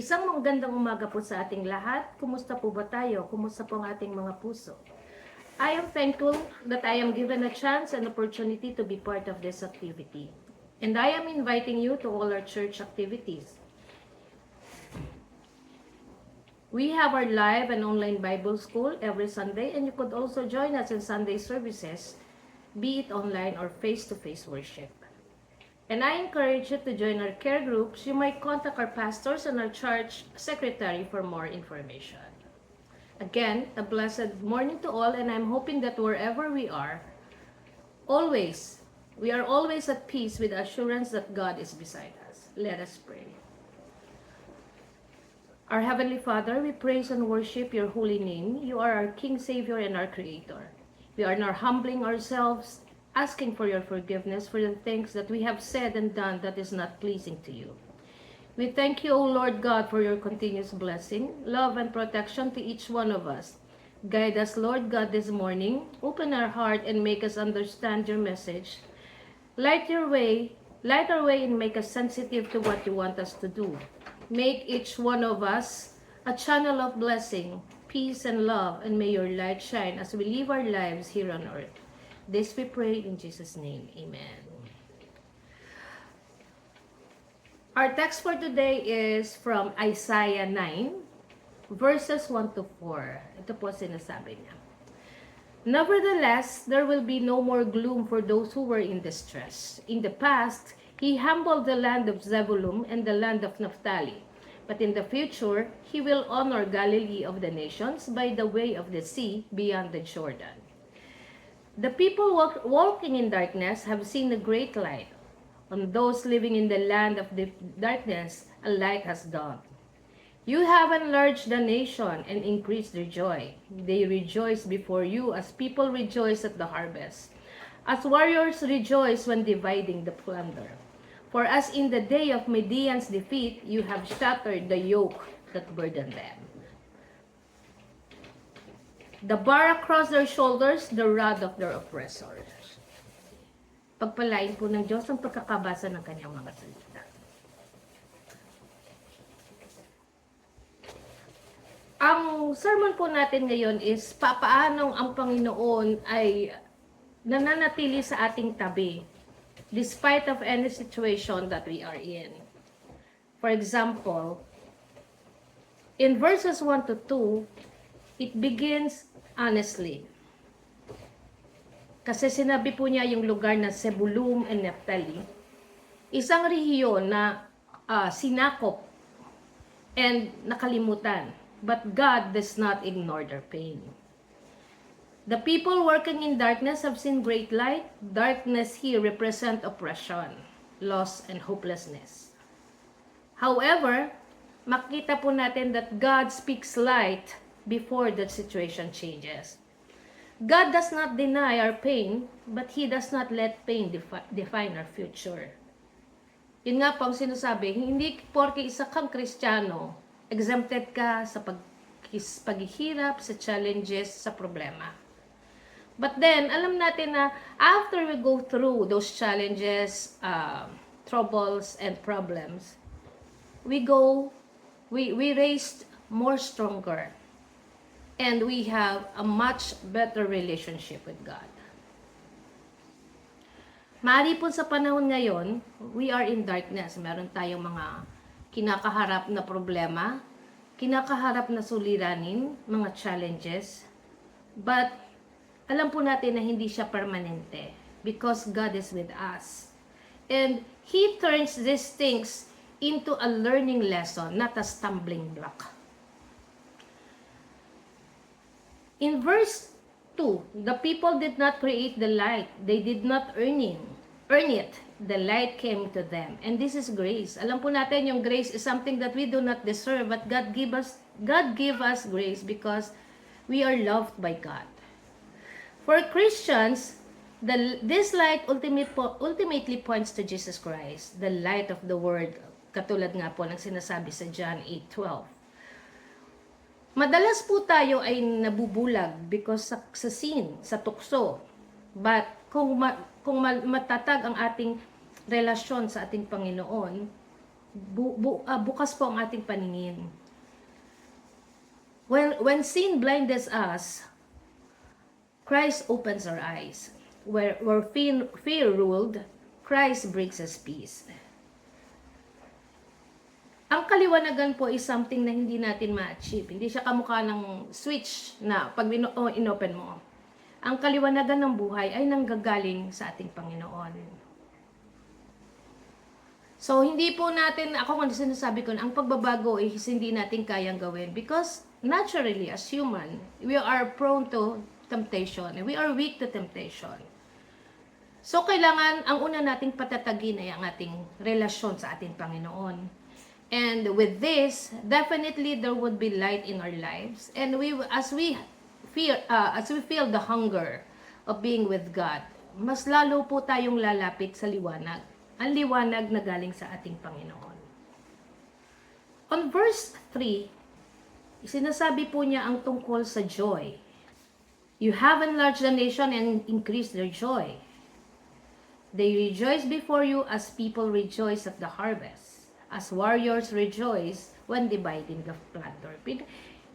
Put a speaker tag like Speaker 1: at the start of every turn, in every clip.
Speaker 1: Isang magandang umaga po sa ating lahat. Kumusta po ba tayo? Kumusta po ang ating mga puso? I am thankful that I am given a chance and opportunity to be part of this activity. And I am inviting you to all our church activities. We have our live and online Bible school every Sunday, and you could also join us in Sunday services, be it online or face-to-face worship. And I encourage you to join our care groups. You might contact our pastors and our church secretary for more information. Again, a blessed morning to all, and I'm hoping that wherever we are, we are always at peace with the assurance that God is beside us. Let us pray. Our Heavenly Father, we praise and worship your holy name. You are our King, Savior, and our Creator. We are now humbling ourselves, asking for your forgiveness for the things that we have said and done that is not pleasing to you. We thank you, O Lord God, for your continuous blessing, love, and protection to each one of us. Guide us, Lord God, this morning. Open our heart and make us understand your message. Light our way and make us sensitive to what you want us to do. Make each one of us a channel of blessing, peace, and love, and may your light shine as we live our lives here on earth. This we pray in Jesus' name. Amen. Our text for today is from Isaiah 9, verses 1 to 4. Ito po sinasabi niya. Nevertheless, there will be no more gloom for those who were in distress. In the past, he humbled the land of Zebulun and the land of Naphtali. But in the future, he will honor Galilee of the nations by the way of the sea beyond the Jordan. The people walking in darkness have seen a great light. On those living in the land of the darkness, a light has dawned. You have enlarged the nation and increased their joy. They rejoice before you as people rejoice at the harvest, as warriors rejoice when dividing the plunder. For as in the day of Midian's defeat, you have shattered the yoke that burdened them. The bar across their shoulders, the rod of their oppressors. Pagpalain po ng Diyos ang pagkakabasa ng kanyang mga salita. Ang sermon po natin ngayon is papaanong ang Panginoon ay nananatili sa ating tabi despite of any situation that we are in. For example, in verses 1 to 2, it begins honestly. Kasi sinabi po niya yung lugar na Zebulun and Naphtali, isang rehiyon na sinakop and nakalimutan. But God does not ignore their pain. The people working in darkness have seen great light. Darkness here represent oppression, loss, and hopelessness. However, makita po natin that God speaks light before the situation changes. God does not deny our pain, but He does not let pain define our future. Yun nga po ang sinasabi, hindi porke isa kang Kristiyano, exempted ka sa paghihirap, sa challenges, sa problema. But then, alam natin na after we go through those challenges, troubles, and problems, we raised more stronger. And we have a much better relationship with God. Maari po sa panahon ngayon, we are in darkness. Meron tayong mga kinakaharap na problema, kinakaharap na suliranin, mga challenges. But alam po natin na hindi siya permanente because God is with us. And He turns these things into a learning lesson, not a stumbling block. In verse 2, the people did not create the light. They did not earn it. The light came to them. And this is grace. Alam po natin yung grace is something that we do not deserve, but God give us grace because we are loved by God. For Christians, this light ultimately points to Jesus Christ, the light of the world, katulad nga po ng sinasabi sa John 8:12. Madalas po tayo ay nabubulag because sa sin, sa tukso. But kung matatag ang ating relasyon sa ating Panginoon, bukas po ang ating paningin. When sin blinds us, Christ opens our eyes. Where fear ruled, Christ brings us peace. Ang kaliwanagan po is something na hindi natin ma-achieve. Hindi siya kamukha ng switch na pag inopen mo. Ang kaliwanagan ng buhay ay nanggagaling sa ating Panginoon. So, hindi po natin, ako kung sinasabi ko, ang pagbabago is hindi natin kayang gawin. Because, naturally, as human, we are prone to temptation. We are weak to temptation. So, kailangan, ang una nating patatagin ay ang ating relasyon sa ating Panginoon. And with this, definitely there would be light in our lives. And as we feel the hunger of being with God, mas lalo po tayong lalapit sa liwanag. Ang liwanag na galing sa ating Panginoon. On verse 3, sinasabi po niya ang tungkol sa joy. You have enlarged the nation and increased their joy. They rejoice before you as people rejoice at the harvest. As warriors rejoice when dividing the plunder.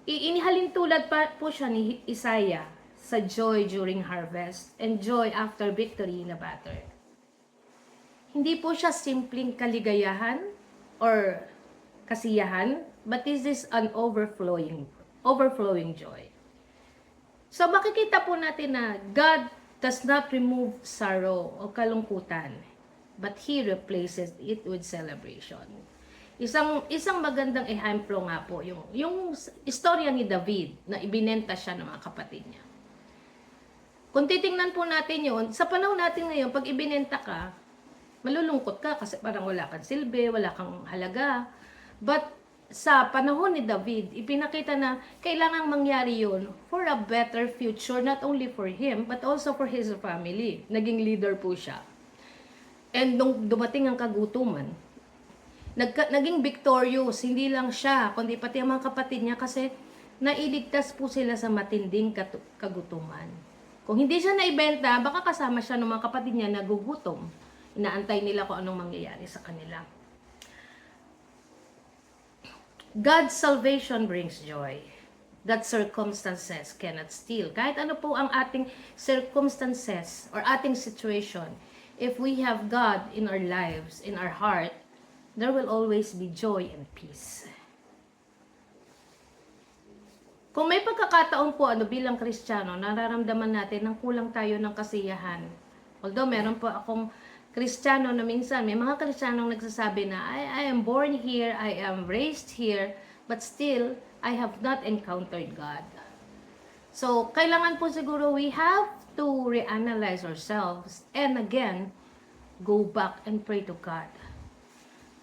Speaker 1: Inihalin tulad pa po siya ni Isaiah sa joy during harvest and joy after victory in a battle. Hindi po siya simpleng kaligayahan or kasiyahan, but this is an overflowing joy. So makikita po natin na God does not remove sorrow o kalungkutan, but He replaces it with celebration. Isang magandang ehemplo nga po, yung istorya ni David na ibinenta siya ng mga kapatid niya. Kung titingnan po natin yun, sa panahon natin ngayon, pag ibinenta ka, malulungkot ka kasi parang wala kang silbi, wala kang halaga. But sa panahon ni David, ipinakita na kailangang mangyari yun for a better future, not only for him, but also for his family. Naging leader po siya. And nung dumating ang kagutuman, naging victorious, hindi lang siya, kundi pati ang mga kapatid niya kasi nailigtas po sila sa matinding kagutuman. Kung hindi siya naibenta, baka kasama siya ng mga kapatid niya nagugutom. Inaantay nila kung anong mangyayari sa kanila. God's salvation brings joy that circumstances cannot steal. Kahit ano po ang ating circumstances or ating situation, if we have God in our lives, in our heart, there will always be joy and peace. Kung may pagkakataon po bilang Kristiyano, nararamdaman natin na kulang tayo ng kasiyahan. Although meron po akong Kristiyano na minsan, may mga Kristiyanong nagsasabi na, I am born here, I am raised here, but still, I have not encountered God. So, kailangan po siguro we have to reanalyze ourselves and again, go back and pray to God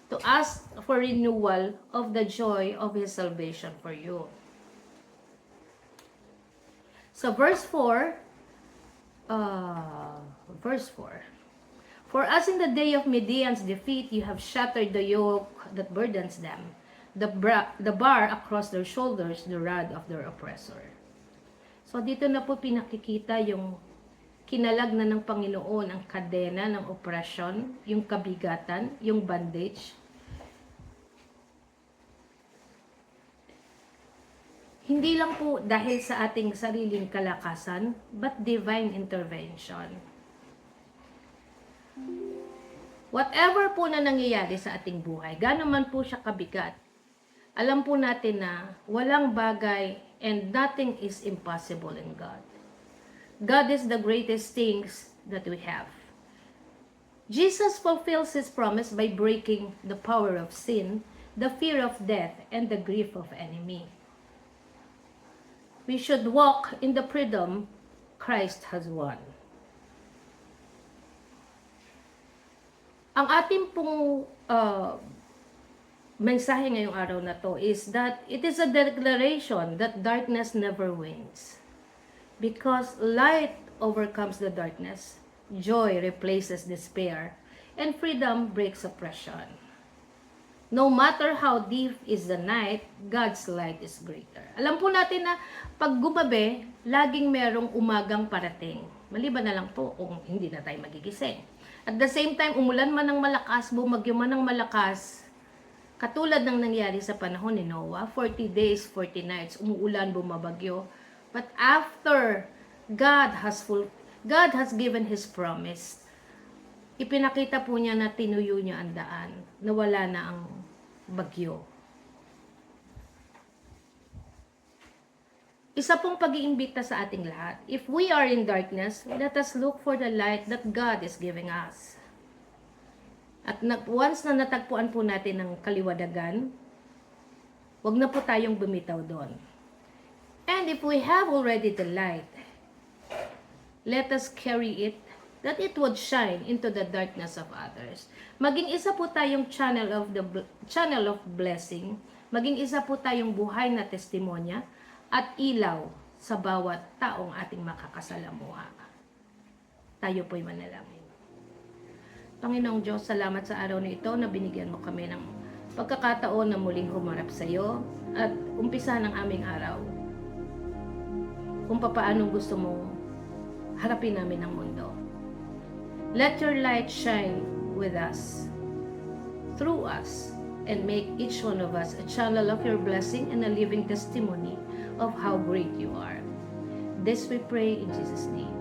Speaker 1: to ask for renewal of the joy of His salvation for you. So, verse 4, For as in the day of Midian's defeat, you have shattered the yoke that burdens them, the bar across their shoulders, the rod of their oppressor. So, dito na po pinakikita yung kinalag na ng Panginoon ang kadena ng oppression, yung kabigatan, yung bondage. Hindi lang po dahil sa ating sariling kalakasan, but divine intervention. Whatever po na nangyayari sa ating buhay, gaano man po siya kabigat, alam po natin na walang bagay and nothing is impossible in God. God is the greatest things that we have. Jesus fulfills His promise by breaking the power of sin, the fear of death, and the grief of enemy. We should walk in the freedom Christ has won. Ang ating pong mensahe ngayong araw na to is that it is a declaration that darkness never wins. Because light overcomes the darkness, joy replaces despair, and freedom breaks oppression. No matter how deep is the night, God's light is greater. Alam po natin na pag gumabi, laging merong umagang parating. Maliban na lang po kung hindi na tayo magigising. At the same time, umulan man ng malakas, bumagyo man ng malakas, Katulad ng nangyari sa panahon ni Noah, 40 days, 40 nights, umuulan, bumabagyo. But after God has given His promise, ipinakita po niya na tinuyo niya ang daan, na wala na ang bagyo. Isa pong pag-iimbita sa ating lahat. If we are in darkness, let us look for the light that God is giving us. At once na natagpuan po natin ang kaliwadagan, wag na po tayong bumitaw doon. And if we have already the light, let us carry it, that it would shine into the darkness of others. Maging isa po tayong channel of blessing, maging isa po tayong buhay na testimonya, at ilaw sa bawat taong ating makakasalamuha. Tayo po'y manalangin. Panginoong Diyos, salamat sa araw na ito na binigyan mo kami ng pagkakataon na muling humarap sa iyo at umpisa ng aming araw kung papaanong gusto mong harapin namin ang mundo. Let your light shine with us, through us, and make each one of us a channel of your blessing and a living testimony of how great you are. This we pray in Jesus' name.